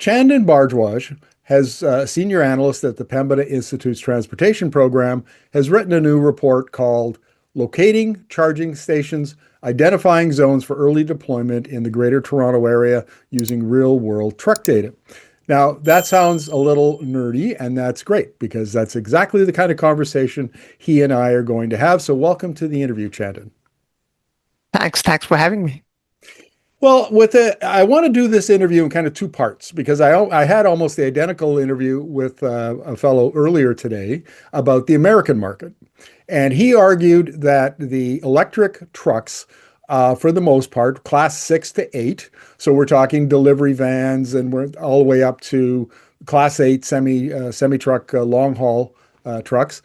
Chandan Bhardwaj has senior analyst at the Pembina Institute's transportation program, has written a new report called Locating Charging Stations, Identifying Zones for Early Deployment in the Greater Toronto Area Using Real-World Truck Data. Now, that sounds a little nerdy, and that's great because that's exactly the kind of conversation he and I are going to have. So welcome to the interview, Chandan. Thanks for having me. Well, I want to do this interview in kind of two parts because I had almost the identical interview with a fellow earlier today about the American market. And he argued that the electric trucks, for the most part, class 6 to 8, so we're talking delivery vans and we're all the way up to class 8 semi-truck long haul trucks,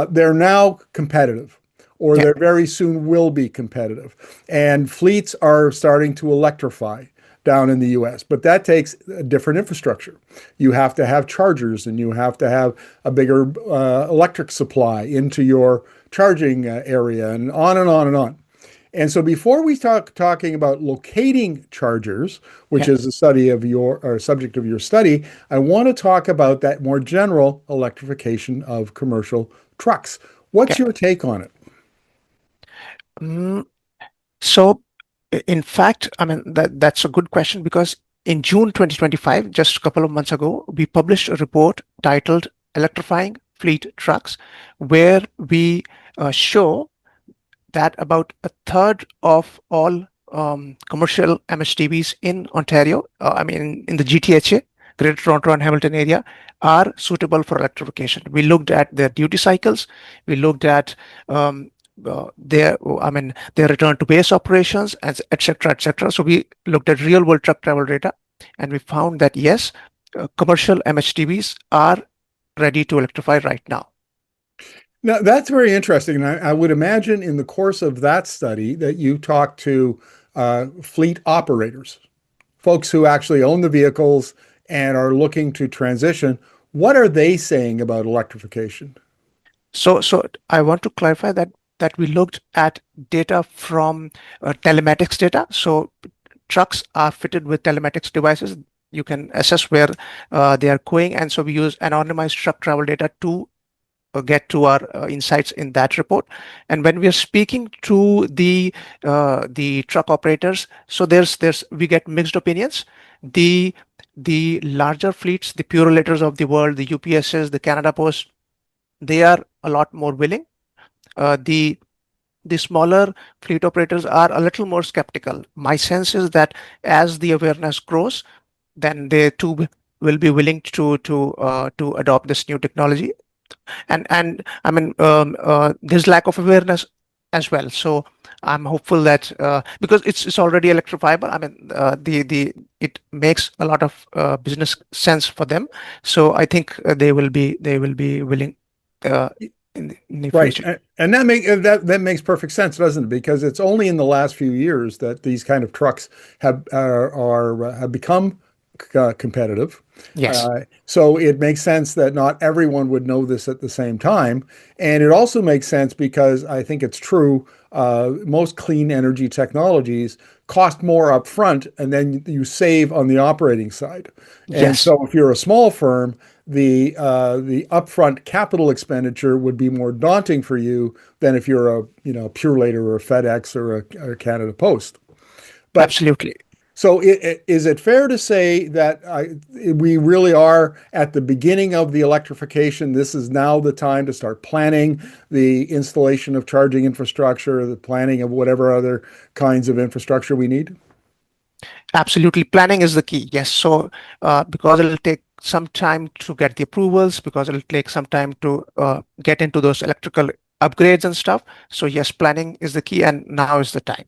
they're now competitive. Or they very soon will be competitive. And fleets are starting to electrify down in the US, but that takes a different infrastructure. You have to have chargers and you have to have a bigger electric supply into your charging area and on and on and on. And so before we talking about locating chargers, which is the study of subject of your study, I want to talk about that more general electrification of commercial trucks. What's your take on it? So, in fact, I mean, that's a good question because in June 2025, just a couple of months ago, we published a report titled Electrifying Fleet Trucks, where we show that about a third of all commercial MHDVs in Ontario, in the GTHA, Greater Toronto and Hamilton area, are suitable for electrification. We looked at their duty cycles, we looked at their return to base operations, etc. So we looked at real world truck travel data, and we found that yes, commercial MHDVs are ready to electrify right now. Now that's very interesting. And I would imagine in the course of that study that you talked to fleet operators, folks who actually own the vehicles and are looking to transition. What are they saying about electrification? So I want to clarify that we looked at data from telematics data. So trucks are fitted with telematics devices. You can assess where they are going. And so we use anonymized truck travel data to get to our insights in that report. And when we are speaking to the truck operators, so we get mixed opinions. The larger fleets, the Purolators of the world, the UPSs, the Canada Post, they are a lot more willing. The smaller fleet operators are a little more skeptical. My sense is that as the awareness grows, then they too will be willing to adopt this new technology. And I mean, there's lack of awareness as well. So I'm hopeful that because it's already electrifiable, I mean, it makes a lot of business sense for them. So I think they will be willing. In the right, future. And that makes perfect sense, doesn't it? Because it's only in the last few years that these kind of trucks have become competitive. Yes. So it makes sense that not everyone would know this at the same time, and it also makes sense because I think it's true. Most clean energy technologies cost more upfront, and then you save on the operating side. And so, if you're a small firm, the upfront capital expenditure would be more daunting for you than if you're a Purolator or a FedEx or a Canada Post. But absolutely. So is it fair to say that we really are at the beginning of the electrification? This is now the time to start planning the installation of charging infrastructure, the planning of whatever other kinds of infrastructure we need? Absolutely. Planning is the key. Yes. So because it'll take some time to get the approvals, because it'll take some time to get into those electrical upgrades and stuff. So yes, planning is the key, and now is the time.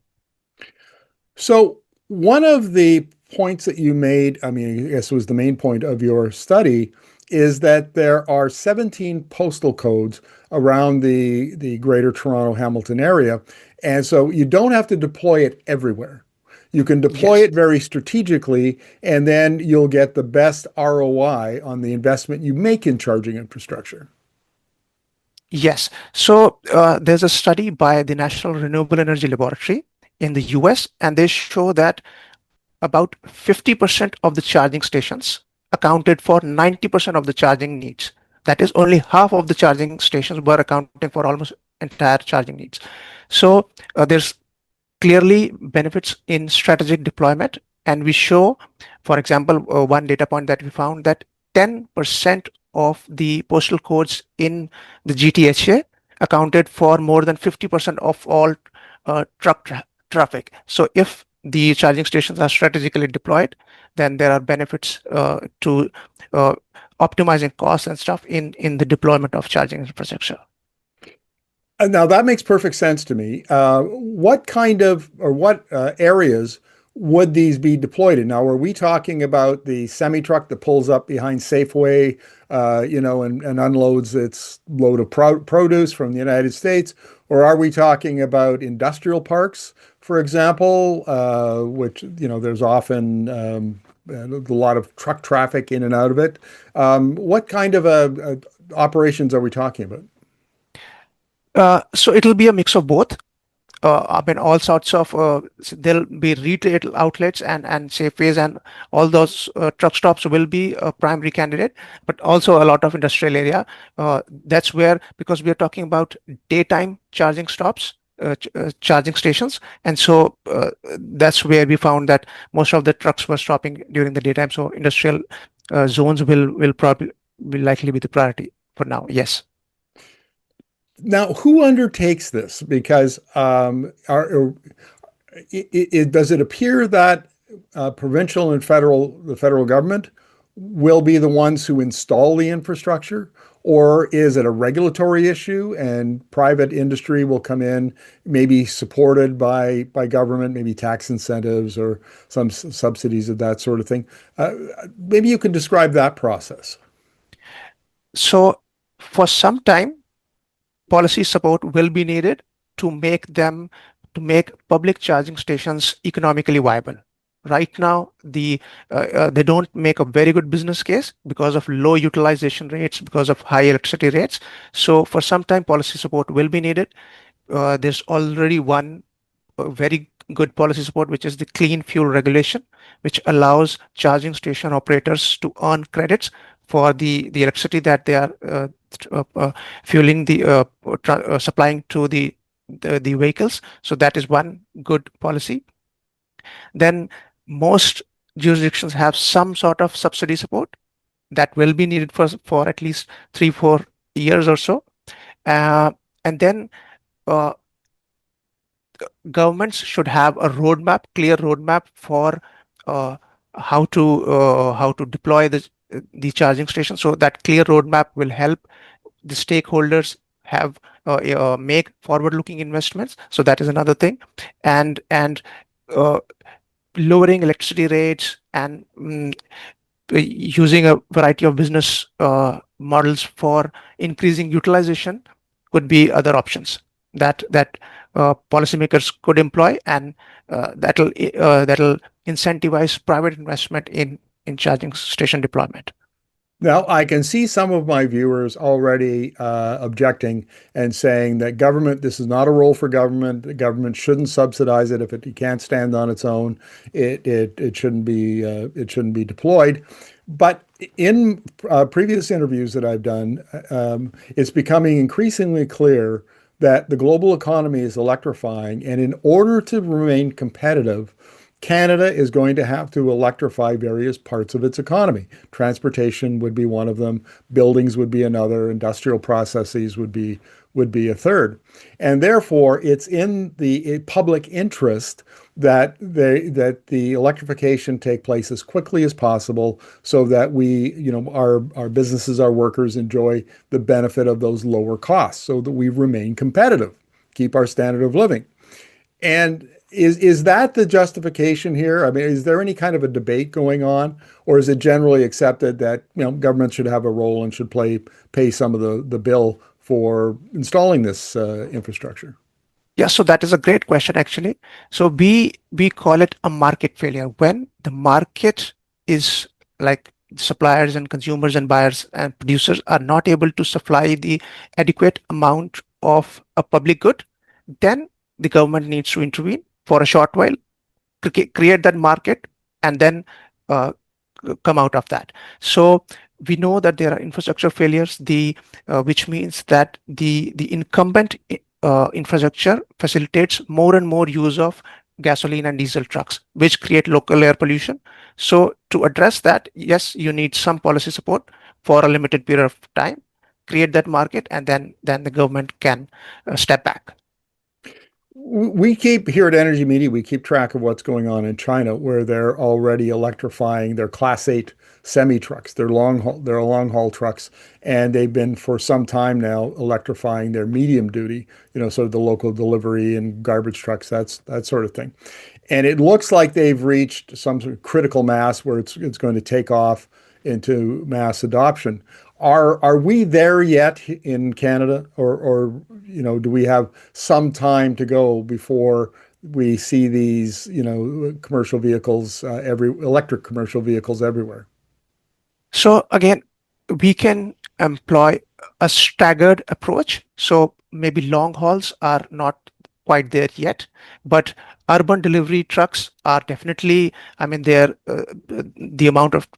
So one of the points that you made, I mean, I guess was the main point of your study, is that there are 17 postal codes around the Greater Toronto Hamilton area. And so you don't have to deploy it everywhere. You can deploy it very strategically, and then you'll get the best ROI on the investment you make in charging infrastructure. Yes. So there's a study by the National Renewable Energy Laboratory in the US, and they show that about 50% of the charging stations accounted for 90% of the charging needs. That is, only half of the charging stations were accounting for almost entire charging needs. So there's clearly benefits in strategic deployment. And we show, for example, one data point that we found that 10% of the postal codes in the GTHA accounted for more than 50% of all traffic. So if the charging stations are strategically deployed, then there are benefits to optimizing costs and stuff in the deployment of charging infrastructure. Now that makes perfect sense to me. What kind of or what areas would these be deployed in? Now, are we talking about the semi truck that pulls up behind Safeway, and unloads its load of produce from the United States, or are we talking about industrial parks, for example, which there's often a lot of truck traffic in and out of it? What kind of operations are we talking about? So it'll be a mix of both. I mean, all sorts of there'll be retail outlets and Safeways and all those truck stops will be a primary candidate, but also a lot of industrial area. That's where, because we are talking about daytime charging stops, charging stations, and so that's where we found that most of the trucks were stopping during the daytime. So industrial zones will likely be the priority for now. Yes. Now, who undertakes this? Because does it appear that provincial and the federal government will be the ones who install the infrastructure, or is it a regulatory issue and private industry will come in, maybe supported by government, maybe tax incentives or some subsidies of that sort of thing? Maybe you can describe that process. So for some time, policy support will be needed to make public charging stations economically viable. Right now, they don't make a very good business case because of low utilization rates, because of high electricity rates. So for some time, policy support will be needed. There's already one very good policy support, which is the clean fuel regulation, which allows charging station operators to earn credits for the electricity that they are fueling supplying to the vehicles. So that is one good policy. Then most jurisdictions have some sort of subsidy support that will be needed for at least 3-4 years or so. And then governments should have a clear roadmap for how to deploy the charging station. So that clear roadmap will help the stakeholders have make forward-looking investments. So that is another thing, and lowering electricity rates and using a variety of business models for increasing utilization could be other options that policymakers could employ, and that'll incentivize private investment in charging station deployment. Now, I can see some of my viewers already objecting and saying that this is not a role for government. The government shouldn't subsidize it if it can't stand on its own. It shouldn't be deployed. But in previous interviews that I've done, it's becoming increasingly clear that the global economy is electrifying, and in order to remain competitive, Canada is going to have to electrify various parts of its economy. Transportation would be one of them, buildings would be another, industrial processes would be a third. And therefore, it's in the public interest that the electrification take place as quickly as possible so that our businesses, our workers enjoy the benefit of those lower costs so that we remain competitive, keep our standard of living. And is that the justification here? I mean, is there any kind of a debate going on, or is it generally accepted that government should have a role and should pay some of the bill for installing this infrastructure? Yeah, so that is a great question, actually. So we call it a market failure when the market is like suppliers and consumers and buyers and producers are not able to supply the adequate amount of a public good. Then the government needs to intervene for a short while, create that market, and then uh, come out of that. So we know that there are infrastructure failures, which means that the incumbent infrastructure facilitates more and more use of gasoline and diesel trucks, which create local air pollution. So to address that, yes, you need some policy support for a limited period of time, create that market, and then the government can step back. We keep here at Energy Media, we keep track of what's going on in China, where they're already electrifying their Class 8 semi trucks, their long haul trucks, and they've been for some time now electrifying their medium duty, sort of the local delivery and garbage trucks, that sort of thing. And it looks like they've reached some sort of critical mass where it's going to take off into mass adoption. Are we there yet in Canada, or do we have some time to go before we see these commercial vehicles, every electric commercial vehicles everywhere? So again, we can employ a staggered approach. So maybe long hauls are not quite there yet, but urban delivery trucks are definitely, I mean, the amount of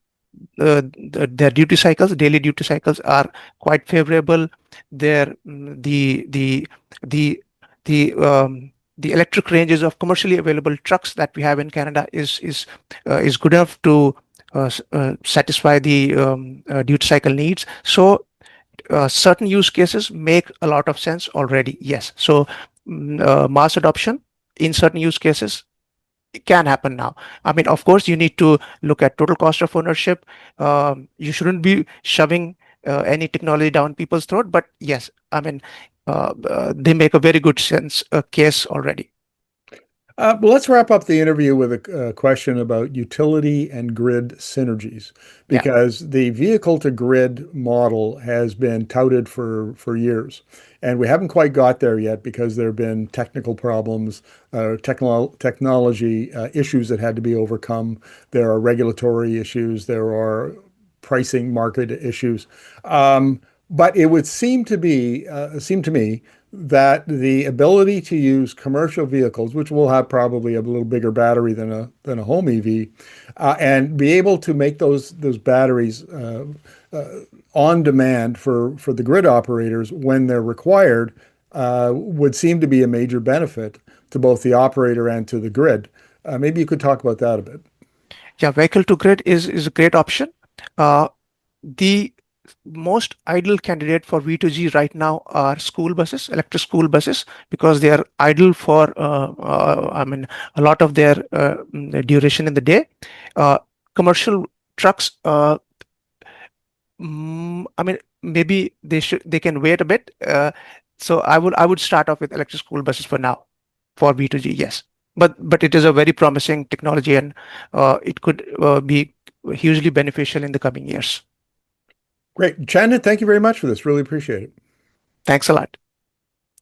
their duty cycles, daily duty cycles are quite favorable. Their the the electric ranges of commercially available trucks that we have in Canada is good enough to satisfy the duty cycle needs. So certain use cases make a lot of sense already. Yes. So mass adoption in certain use cases, it can happen now. I mean, of course, you need to look at total cost of ownership. You shouldn't be shoving any technology down people's throat, but yes, I mean, they make a very good sense case already. Well, let's wrap up the interview with a question about utility and grid synergies, Yeah. because the vehicle to grid model has been touted for years, and we haven't quite got there yet because there have been technical problems, technology issues that had to be overcome. There are regulatory issues. There are pricing market issues. But it would seem to me that the ability to use commercial vehicles, which will have probably a little bigger battery than a home EV, and be able to make those batteries on demand for the grid operators when they're required, would seem to be a major benefit to both the operator and to the grid. Maybe you could talk about that a bit. Yeah, vehicle to grid is a great option. The most ideal candidate for V2G right now are school buses, electric school buses, because they are idle for, I mean, a lot of their duration in the day. Commercial trucks, I mean, maybe they can wait a bit. So I would start off with electric school buses for now, for V2G, yes. But it is a very promising technology, and it could be hugely beneficial in the coming years. Great. Chandan, thank you very much for this. Really appreciate it. Thanks a lot.